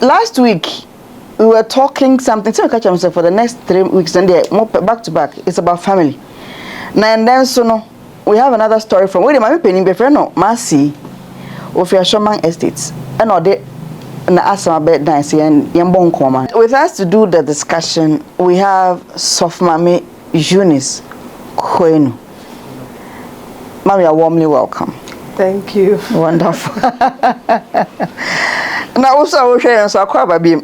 last week we were talking something. So I catch myself for the next 3 weeks and they're more back to back. It's about family. Now and then so no, we have another story from where my penny befriend no Mercy of your Shaman Estates. And all they na asama bed dance and yambon koma. With us to do the discussion, we have Sofmame Eunice Koenu. Ma'am, you are warmly welcome. Thank you. Wonderful. Now also I will share so baby.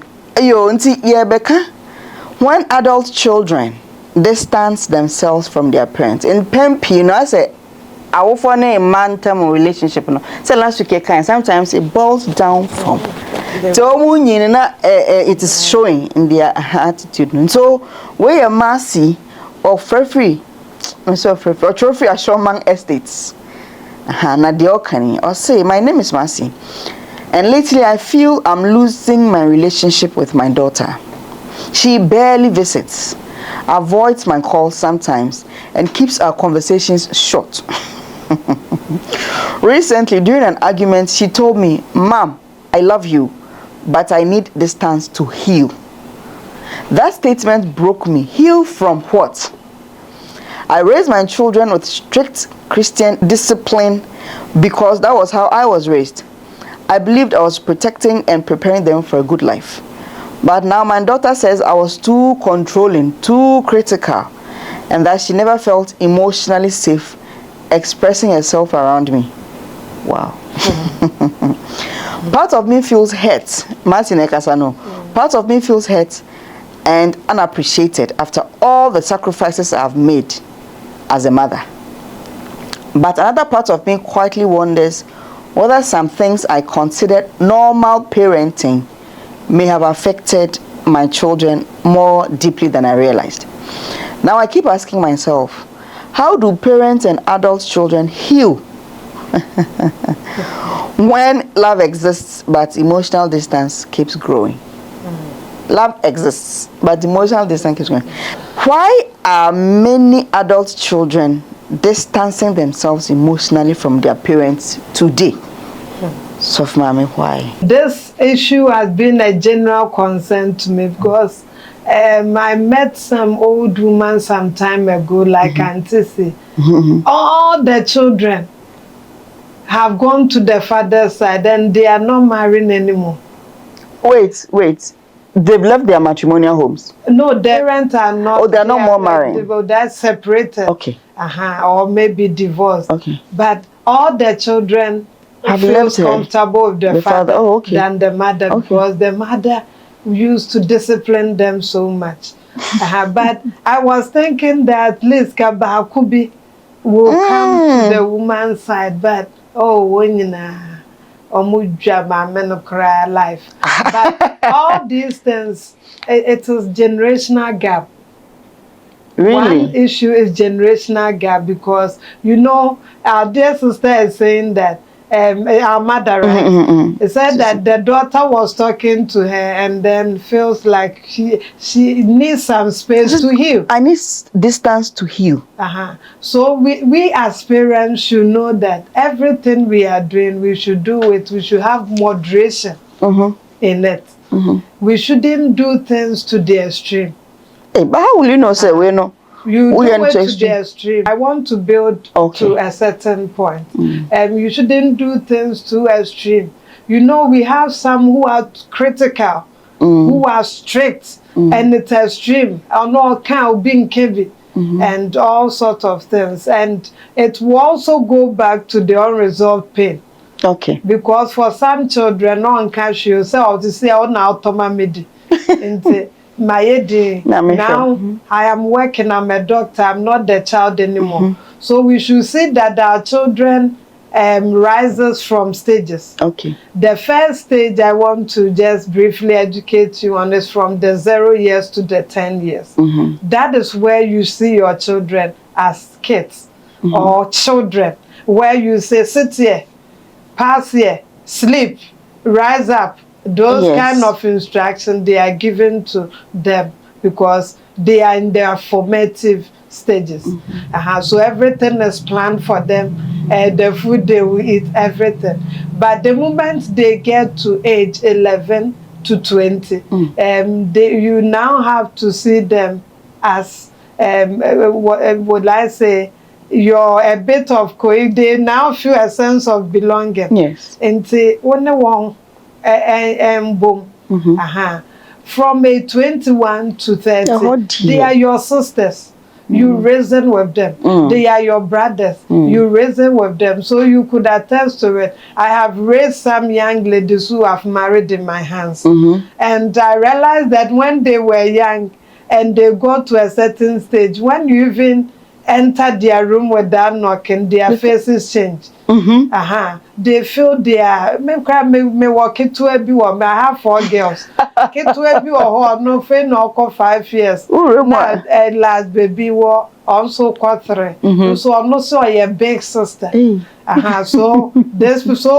When adult children distance themselves from their parents, in Pempi, you know, I say I will for a man-term relationship. No, so last week sometimes it boils down from. So it is showing in their attitude. So where Mercy or free, or trophy Ashoman Estates. Or say, my name is Mercy, and lately I feel I'm losing my relationship with my daughter. She barely visits, avoids my calls sometimes, and keeps our conversations short. Recently, during an argument, she told me, "Mom, I love you, but I need distance to heal." That statement broke me. Heal from what? I raised my children with strict Christian discipline because that was how I was raised. I believed I was protecting and preparing them for a good life. But now my daughter says I was too controlling, too critical, and that she never felt emotionally safe expressing herself around me. Wow. Part of me feels hurt. Part of me feels hurt and unappreciated after all the sacrifices I've made as a mother. But another part of me quietly wonders whether some things I considered normal parenting may have affected my children more deeply than I realized. Now I keep asking myself, how do parents and adult children heal when love exists but emotional distance keeps growing? Love exists, but emotional distance keeps growing. Why are many adult children distancing themselves emotionally from their parents today? Soft mommy, why? This issue has been a general concern to me because I met some old woman some time ago, like Auntie C. All the children have gone to the father's side and they are not marrying anymore. Wait. They've left their matrimonial homes? No, their parents are not. Oh, they're not more married? They're separated. Okay. Or maybe divorced. Okay. But all the children have feel left comfortable with the father than the mother because the mother used to discipline them so much. But I was thinking that at least Kabakubi will come to the woman's side, but when you know, life. But all these things, it is generational gap. Really? One issue is generational gap because, you know, our dear sister is saying that our mother, right? It said that the daughter was talking to her and then feels like she needs some space to heal. I need distance to heal. So we as parents should know that everything we are doing, we should do it. We should have moderation in it. We shouldn't do things to the extreme. Hey, but how will you know, say we know? You do it to the extreme. I want to build to a certain point. You shouldn't do things too extreme. You know, we have some who are critical, who are strict, and it's extreme. Or not kind of being heavy, and all sorts of things. And it will also go back to the unresolved pain. Okay. Because for some children, no one can show so to say, "Oh, now Tomamidi." Now I am working, I'm a doctor, I'm not the child anymore. So we should see that our children rises from stages. Okay. The first stage I want to just briefly educate you on is from the 0 years to the 10 years. That is where you see your children as kids or children, where you say, sit here, pass here, sleep, rise up. Those kind of instructions they are given to them because they are in their formative stages. So everything is planned for them. The food they will eat, everything. But the moment they get to age 11, to 20, you now have to see them as, what would I say, you're a bit of they now feel a sense of belonging. Yes. And say, boom. From a 21 to 30, they are your sisters. You reason with them. They are your brothers. You reason with them. So you could attest to it. I have raised some young ladies who have married in my hands. And I realized that when they were young and they go to a certain stage, when you even enter their room without knocking, their faces change. They feel they are. Me walk into a I have 4 girls. Into a no 5 years. Now, last baby was also 3. So I'm not sure you're big sister. So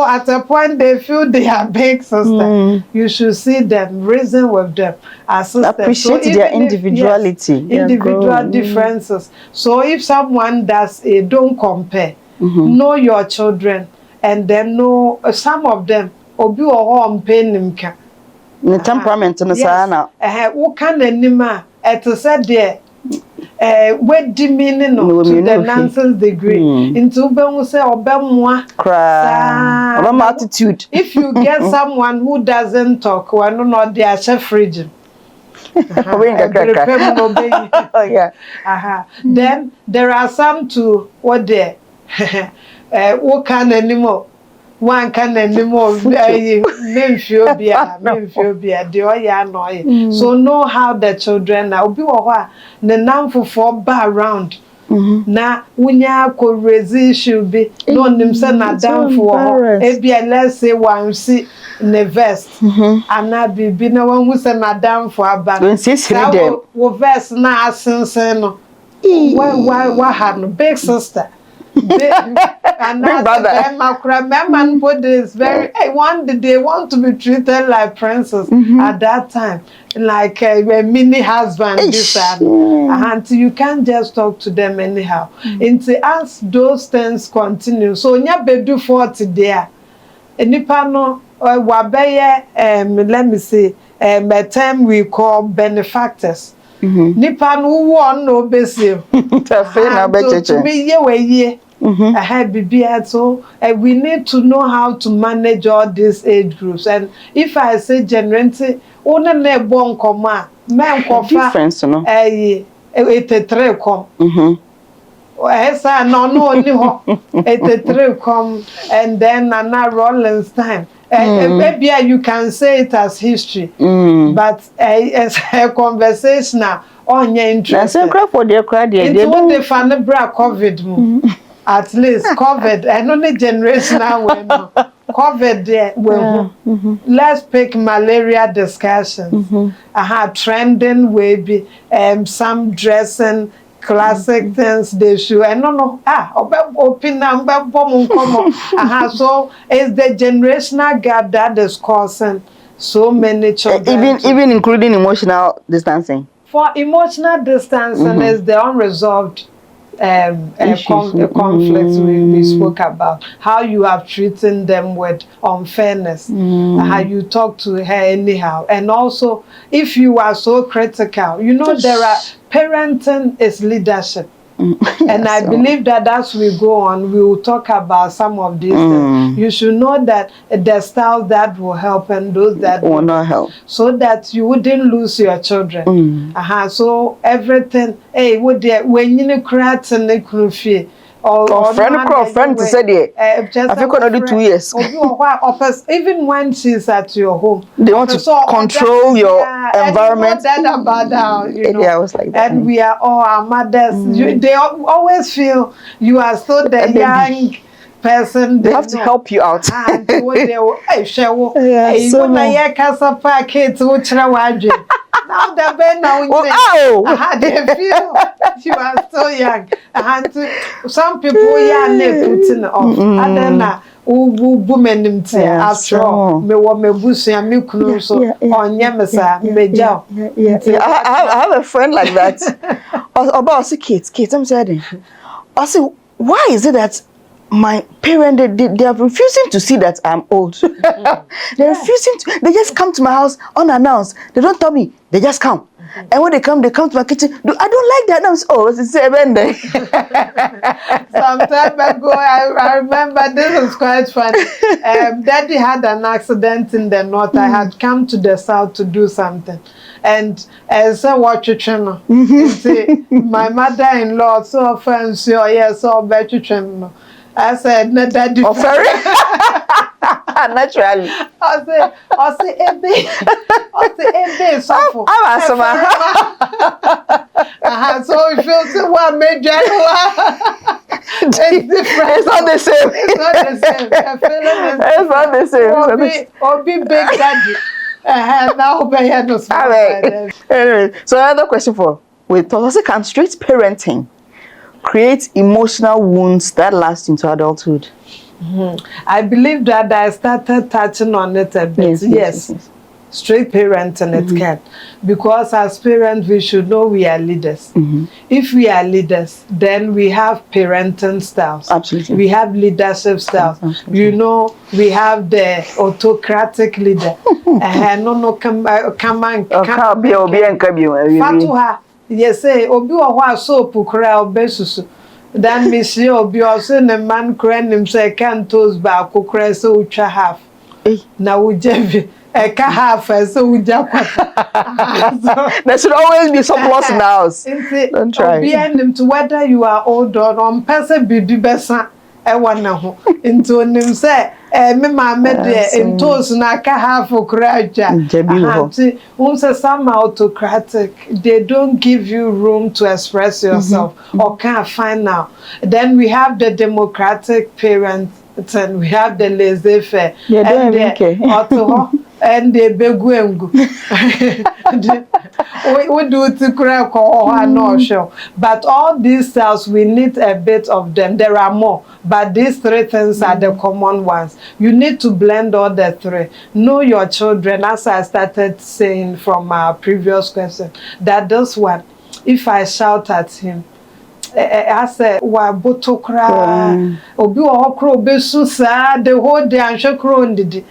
at a point they feel they are big sister. You should see them, reason with them, as sisters. Appreciate their individuality, individual differences. So if someone does a don't compare, know your children, and then know some of them obi or home pain him can. The temperament in the sana. What can anima at said there? What demeaning to the nonsense degree into Ben say or Ben attitude. If you get someone who doesn't talk, one not their chef region. Then there are some to what there. What can anymore? One can anymore. So know how the children are. Be the name for bar around. Na unya ko resist should be no nim say na down for let's say one see ne vest ana bibi na one who say na down for aba wo vest na asensen no why had no big sister and man put this very they want to be treated like princess at that time, like a mini husband this and you can't just talk to them anyhow. Until as those things continue, so nya bedu 40 there nipa no wabeye let me say a term we call benefactors. Nipa no won no besi to me ye so we need to know how to manage all these age groups. And if I say generally only ne bon koma men difference no 83 come esa no only ho 83 come and then Nana Rollins time. Maybe you can say it as history, but as a conversation on your interest. For their it's what the family brought COVID. At least COVID, and only generation now COVID there. Let's pick malaria discussions. Trending will be some dressing. Classic things they show and no open number so it's the generational gap that is causing so many children even including emotional distancing. For emotional distancing is the unresolved conflicts we spoke about, how you are treating them with unfairness, how you talk to her anyhow, and also if you are so critical, there are parenting is leadership. And I believe that as we go on, we will talk about some of these things. You should know that the styles that will help and those that will not help, so that you wouldn't lose your children. So everything, when you create a new or friend to say there. I think only 2 years. Even when she's at your home, they want to control your environment. I was like that. And we are all our mothers. They always feel you are so the young person. They have to help you out. Now the they feel you are so young. Some people putting off. And then women after all, me so on Yamasa, I have a friend like that. About kids, I'm saying. I say, why is it that my parents, they are refusing to see that I'm old. They're refusing to. They just come to my house unannounced. They don't tell me. They just come. And when they come to my kitchen. I don't like that. I'm so, it's 7 days. Some time ago, I remember this was quite funny. Daddy had an accident in the north. I had come to the south to do something. And as I watch a channel, my mother-in-law so fancy, so better channel. I said, no, daddy. Oh, sorry. Naturally. I say, so so it feels one major. It's different. It's not the same. It's not the same. It's not the same. Or be big daddy. Now Anyway, so another question for can straight parenting create emotional wounds that last into adulthood? I believe that I started touching on it a bit. Yes. Straight parenting it can, because as parents we should know we are leaders. If we are leaders, then we have parenting styles. Absolutely. We have leadership styles. Absolutely. You know, we have the autocratic leader. Fatuha, yes, say obi wa soap kura obesusu. Dan misi obi also ne man kura nim say can toes ba kura so utwa half. Na ujebi eka half so uja kwata. There should always be some loss in the house. Don't try. Obi enim to whether you are old or on person bibi besa e wana ho. Into nim say me ma me de toes na ka half kura ja. Some autocratic, they don't give you room to express yourself or can't find out. Then we have the democratic parents and we have the laissez-faire. And the beguengu. We do to crack or not sure. But all these styles, we need a bit of them. There are more, but these 3 things are the common ones. You need to blend all the 3. Know your children, as I started saying from our previous question, that this one, if I shout at him, I said, "Wa botokra, obi okro besu sa the whole day and shokro ndidi."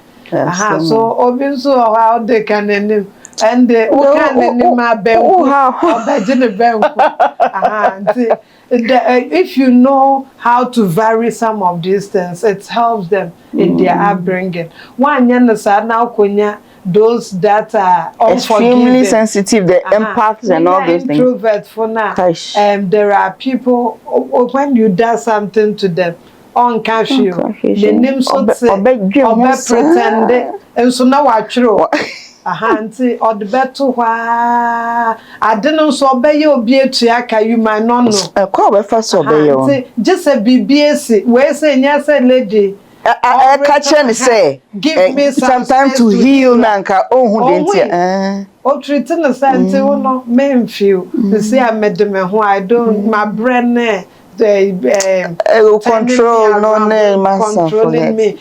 So obi so how they can and the if you know how to vary some of these things, it helps them in their upbringing. One now those that are extremely sensitive, the empaths and all those things. Introvert for now. There are people when you do something to them, on cash you, the name so pretend, and so now I true. Auntie or the better why I didn't so obey your beer to yaka you might not know. A call first obey you. Just a BBS, where say yes, a lady. I catch and say, give me some time to heal Nanka. Oh, treating the Santa, no, men feel. The say I met them who I don't, my brain. They control no name controlling me.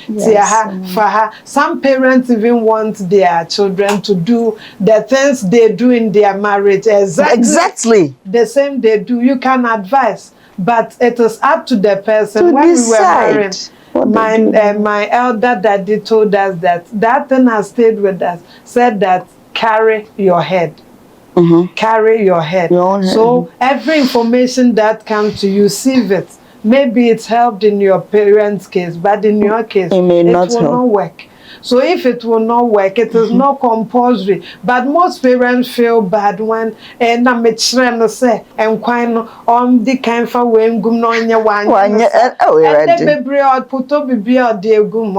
For her. Some parents even want their children to do the things they do in their marriage exactly the same they do. You can advise, but it is up to the person. To when decide. We were married, my elder daddy told us that thing has stayed with us. Said that carry your head. Carry your head. So every information that comes to you, sieve it. Maybe it's helped in your parents' case, but in your case, it will not work. So if it will not work, it is not compulsory. But most parents feel bad when and I'm trying to say and quite on the kind for when gum no nya one. And the baby or put up be or dear gum.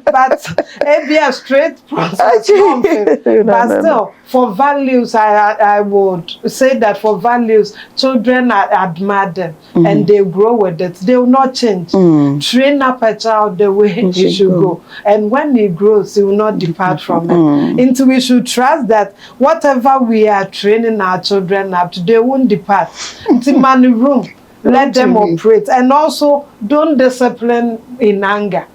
But it be a straight process. But still, for values, I would say that for values, children admire them and they grow with it. They will not change. Train up a child the way he should go. And when he grows, he will not depart from it. Until we should trust that whatever we are training our children up to, they won't depart. Into money room, let them operate. And also, don't discipline in anger.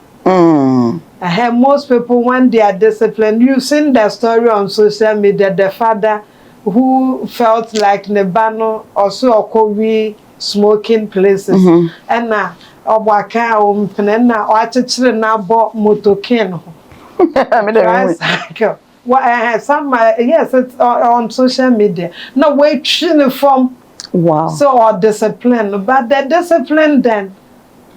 Most people, when they are disciplined, you've seen the story on social media, the father who felt like Nebano also we smoking places. And now, Obaka Penena, or children now bought motokin. Tricycle. Well, I have some, yes, it's on social media. No, wait, uniform. Wow. So, or discipline. But the discipline then,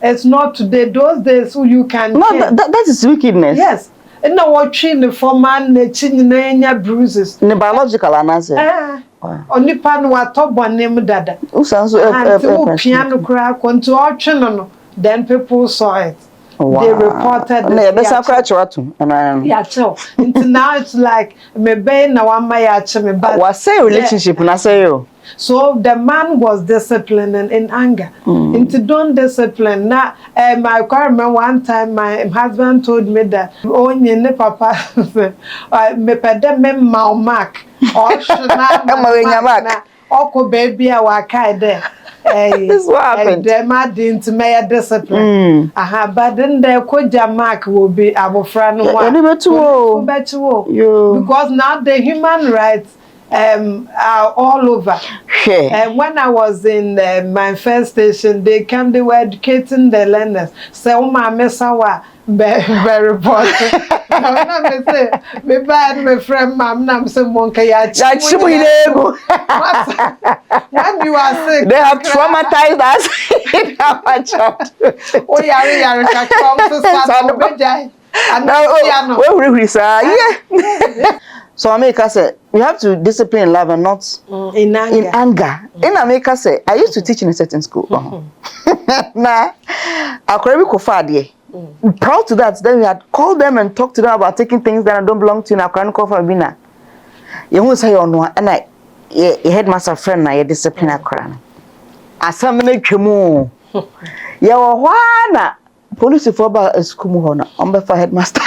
it's not today. Those days, you can. No, that is wickedness. Yes. And now, what uniform man, the bruises. The biological answer. Only pan what top one name dada. And piano crack onto our channel. Then people saw it. Wow. They reported it. Yeah, so now it's like maybe now I'm my achme, but what say relationship na say you. So the man was disciplined in anger. Into don't discipline. Now, I remember one time my husband told me that oh, you papa, me pede me mark or should not or baby I there. This is what happened. They mad into my discipline. But then the koja mark will be our friend one. Because now the human rights are all over. And when I was in my first station, they were educating the learners. So my mesawa very important. Me bad my friend mom nam say monka ya when you are sick, they have traumatized us in our childhood. Oh yare ka come to start obejai. And yeah. So America said we have to discipline in love and not in anger. In America said I used to teach in a certain school. Nah, I could proud to that. Then we had called them and talked to them about taking things that don't belong to you. Now, you won't say you know, and I headmaster friend, I discipline a crown. As some make you move. You are police for about school on for headmaster.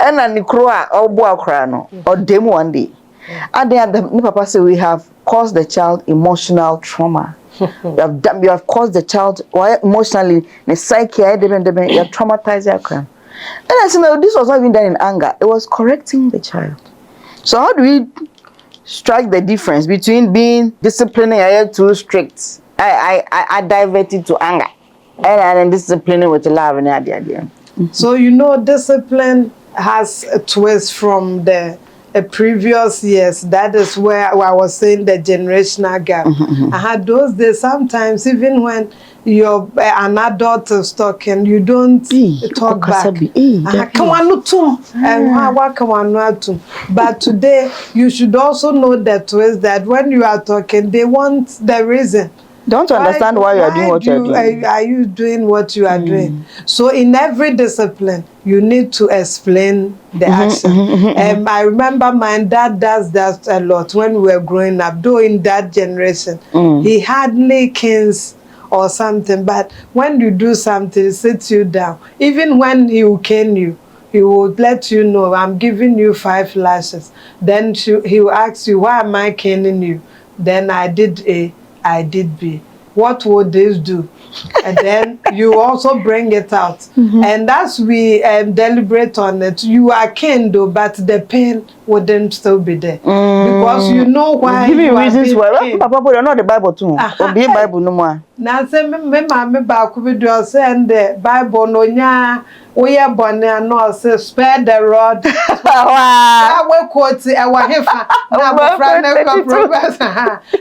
And then the crow or boy crown or demo one day. And then the papa say we have caused the child emotional trauma. You have caused the child emotionally, the psyche, you have traumatized your crime. And I said, no, this was not even done in anger. It was correcting the child. So how do we strike the difference between being disciplining and too strict? I diverted to anger. And then disciplining with love and idea. So you know, discipline has a twist from the previous years. That is where I was saying the generational gap. I had those days sometimes even when you're an adult is talking, you don't talk back. But today you should also know the twist that when you are talking, they want the reason. Don't understand why you are doing what you are doing. Are you doing what you are doing? So in every discipline, you need to explain the action. I remember my dad does that a lot when we were growing up. Though in that generation, he hardly canes or something. But when you do something, he sits you down. Even when he will cane you, he would let you know, I'm giving you 5 lashes. Then he will ask you, why am I caning you? Then I did A. I did B. What would this do? And then you also bring it out. And as we deliberate on it, you are caned though, but the pain wouldn't still be there. Because you know why. Give you reasons why. Papa, you're not the Bible too. Or be Bible no more. Now say me back with you send the Bible no nya. We are born and no say spare the rod. I will quote it. I will have now friend never progress.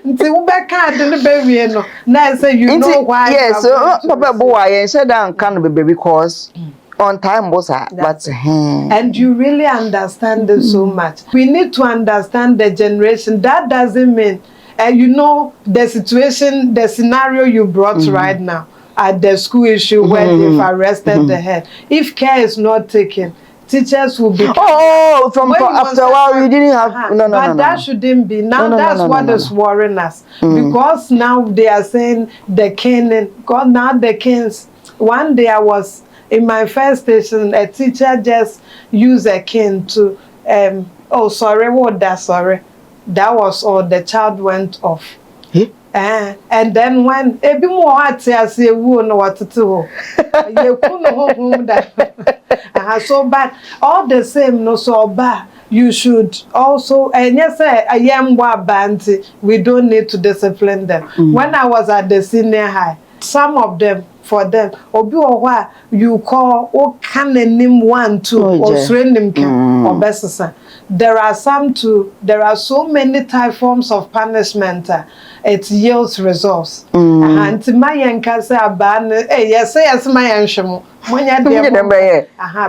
Until we back at the baby no. Now say you know why. Yes, so Papa boy, I said that can be because on time was but and you really understand it so much. We need to understand the generation. That doesn't mean you know the situation, the scenario you brought right now at the school issue where they've arrested the head. If care is not taken, teachers will be from after a while we didn't have no. That shouldn't be. Now that's what is worrying us. Because now they are saying the caning. God, now the canes. One day I was in my first station, a teacher just used a cane to that was all. The child went off. And then when ebi mo ati ase ewu no watutu ye kunu ho that so but all the same no so ba you should also, and yes, I am banty, we don't need to discipline them. When I was at the senior high, some of them, for them, obi or you call or can name 1, 2 or random can or best. There are some too. There are so many forms of punishment. It yields results. And my yanka say yes, my yanshamo.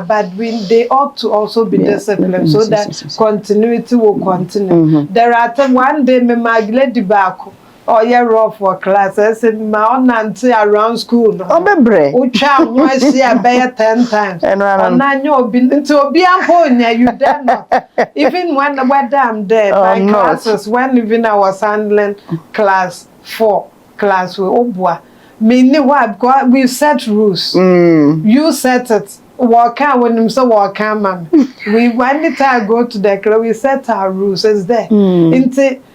But they ought to also be disciplined so that continuity will continue. There are times one day me magle di back. Oh, you're rough for class. I said, my own auntie around school. Oh, bebre. Oh, child, I see a bear 10 times. And I know, to be a pony, you dare not. Even when I'm there, my classes, when even I was handling class 4, class with Obwa, meaning what? We set rules. You set it. Walk out when you say walk out, man. We when the time go to the club, we set our rules. It's there.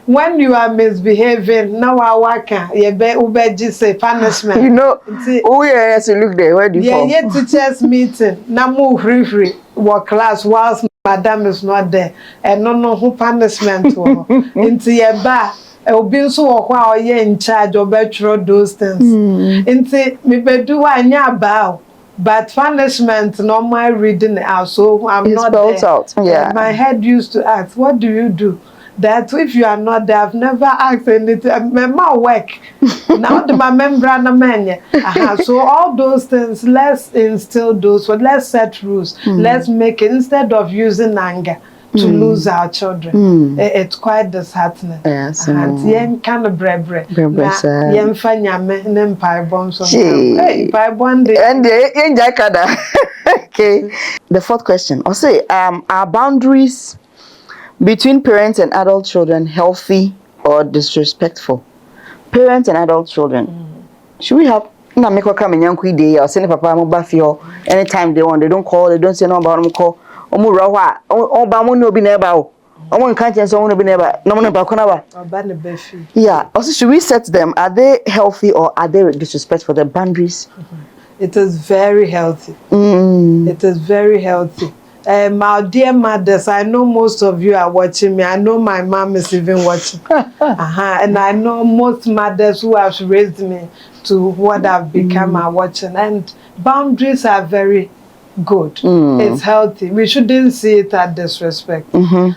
When you are misbehaving, now I work. You be just say punishment. You know, oh yes, you look there. Where do you fall? Yeah, teachers meeting. Now move free. Work class whilst madam is not there, and no who punishment. Into your bar. Obi so who you in charge of those things. Into me be do anya bow. But punishment, not my reading out, so I'm not there. Out. Yeah. My head used to ask, what do you do? That if you are not there, I've never asked anything. My work. Now the my membrane. So all those things, let's instill those, but let's set rules. Let's make it, instead of using anger to lose our children. It's quite disheartening. Yes. And yen kind of brebre. Yen fanyame nem pie bombs on pie bond. And okay. The 4th question. I'll say, are boundaries between parents and adult children healthy or disrespectful? Parents and adult children. Should we have na make come in young day or send papa mobile anytime they want? They don't call, they don't say no about them call. Omu rawa oba mo no bi na eba o omo nkan chen so no bi na eba no mo ba kona ba oba ne befi. Yeah, also should we set them? Are they healthy or are they disrespectful? The boundaries? It is very healthy. It is very healthy. My dear mothers, I know most of you are watching me. I know my mom is even watching. And I know most mothers who have raised me to what I've become are watching. And boundaries are very good. It's healthy. We shouldn't see it as disrespect.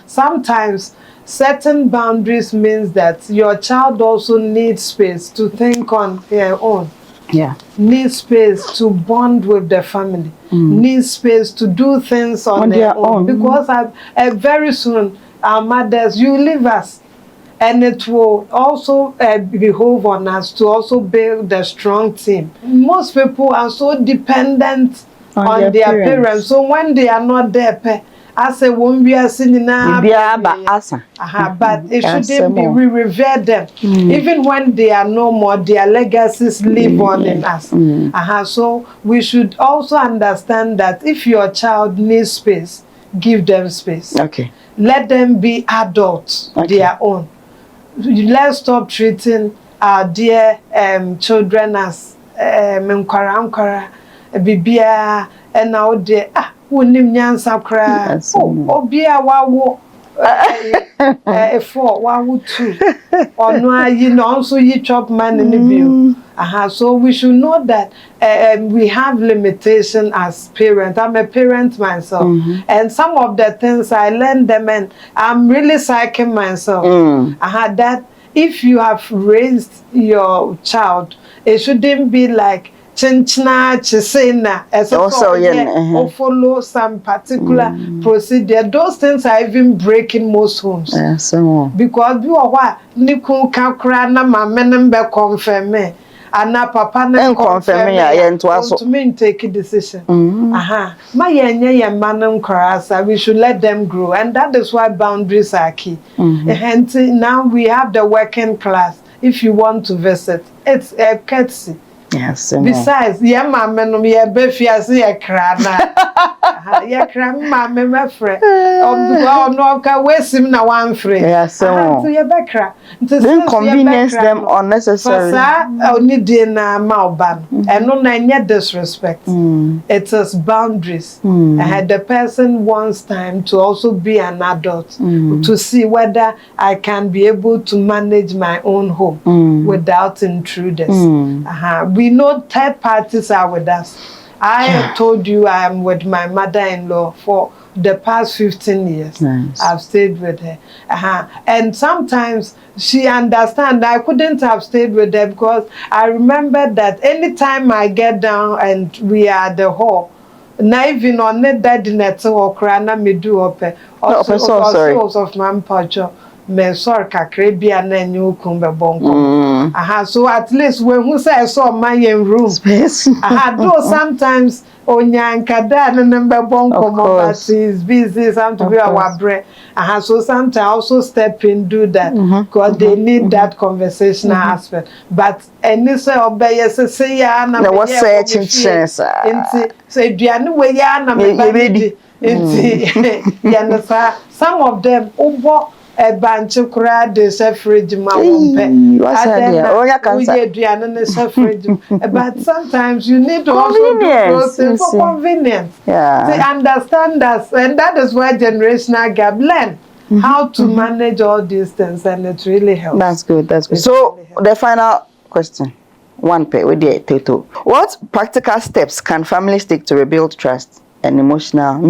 Sometimes setting boundaries means that your child also needs space to think on their own. Yeah. Needs space to bond with the family. Needs space to do things on their own. Because very soon, our mothers, you leave us. And it will also behove on us to also build a strong team. Most people are so dependent on their parents. So when they are not there, I say won't be a sin but it shouldn't be. We revere them. Even when they are no more, their legacies live on in us. So we should also understand that if your child needs space, give them space. Okay. Let them be adults, their own. Let's stop treating our dear children as bibia and now de wonim nyansa kra obia wawo 4 wawo 2 ono ayi no so yi chop man in the bill. So we should know that we have limitation as parents. I'm a parent myself, and some of the things I learned them, and I'm really psyching myself. That if you have raised your child, it shouldn't be like chinchina chisena also or follow some particular procedure. Those things are even breaking most homes. Because you are what Niku Kakra na mamenem be confirm me. And na papa na confirm to me take a decision. My yenye manam karasa, we should let them grow, and that is why boundaries are key. Hence now we have the working class. If you want to visit, it's a courtesy. Yes. Besides, yeah, my men, me a befiasi a crana. Yeah, grandma, me mefre. No, ka wesim na one free. Yeah, so you bekra. Don't convenience them unnecessarily. Fasa, only na mauban. And no na disrespect. It is boundaries. The person wants time to also be an adult, to see whether I can be able to manage my own home without intruders. We know third parties are with us. I have told you I am with my mother-in-law for the past 15 years. Nice. I've stayed with her. And sometimes she understands I couldn't have stayed with her because I remember that anytime I get down and we are at the hall, na even on that net or crana me do open also of my pacho me sorry kakre bia na nyu kumbe bonko. So at least when who say I saw my room space. Though sometimes onyankada na number bonko but she's busy something we our bread. So sometimes I also step in do that because they need that conversational aspect. But any say obey say ya na what searching chance say duane we ya na me baby some of them obo a bunch of crowd is a fridge ma but sometimes you need to also do those things for convenience. They understand us, and that is why generational gap learn how to manage all these things, and it really helps. That's good. That's good. So really the final question. One pair with the Toto. What practical steps can families take to rebuild trust and emotional?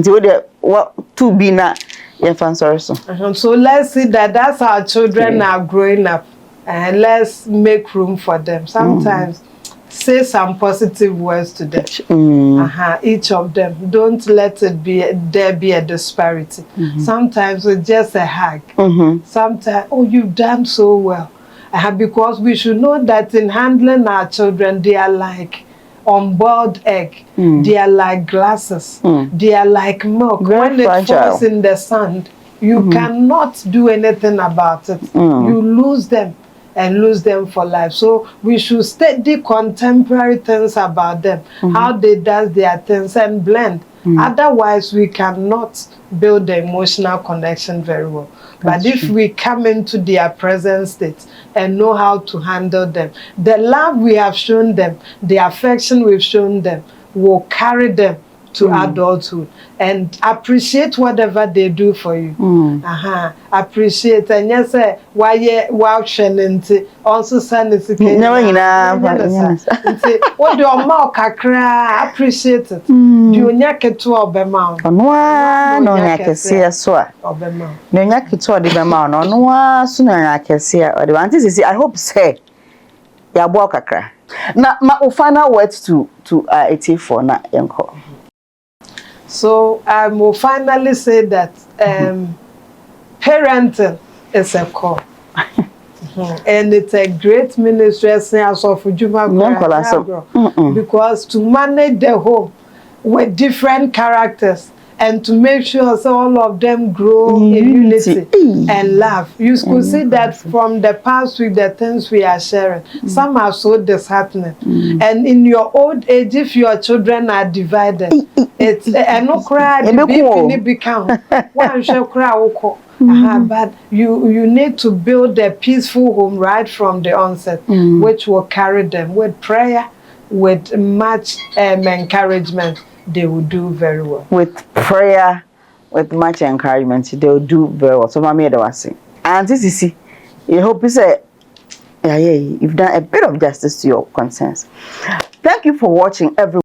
What to be na so let's see that that's our children are growing up, and let's make room for them. Sometimes say some positive words to them. Each of them. Don't let it be there be a disparity. Sometimes it's just a hug. Sometimes, oh, you've done so well. Because we should know that in handling our children, they are like unboiled egg. They are like glasses. They are like milk. When it falls in the sand, you cannot do anything about it. You lose them and lose them for life. So we should study contemporary things about them, how they do their things and blend. Otherwise, we cannot build the emotional connection very well. But if we come into their present state and know how to handle them, the love we have shown them, the affection we've shown them, will carry them to adulthood and appreciate whatever they do for you. Appreciate and yes, why also send it what do your mouth cry? Appreciate it. Do you nyake to obema? No nyake sia so obema. No nyake to obema no so no nyake sia or the one is I hope say ya bo kakra. Na my final words to it for na enko. So I will finally say that parenting is a call. And it's a great ministry as of because to manage the home with different characters and to make sure so all of them grow in unity and love. You could see that from the past with the things we are sharing. Some are so disheartening. And in your old age, if your children are divided, it's no cry, but you need to build a peaceful home right from the onset, which will carry them with prayer, with much encouragement. They will do very well. With prayer, with much encouragement, they will do very well. So, Mammy, and this is, you hope you say, yeah, you've done a bit of justice to your concerns. Thank you for watching, everyone.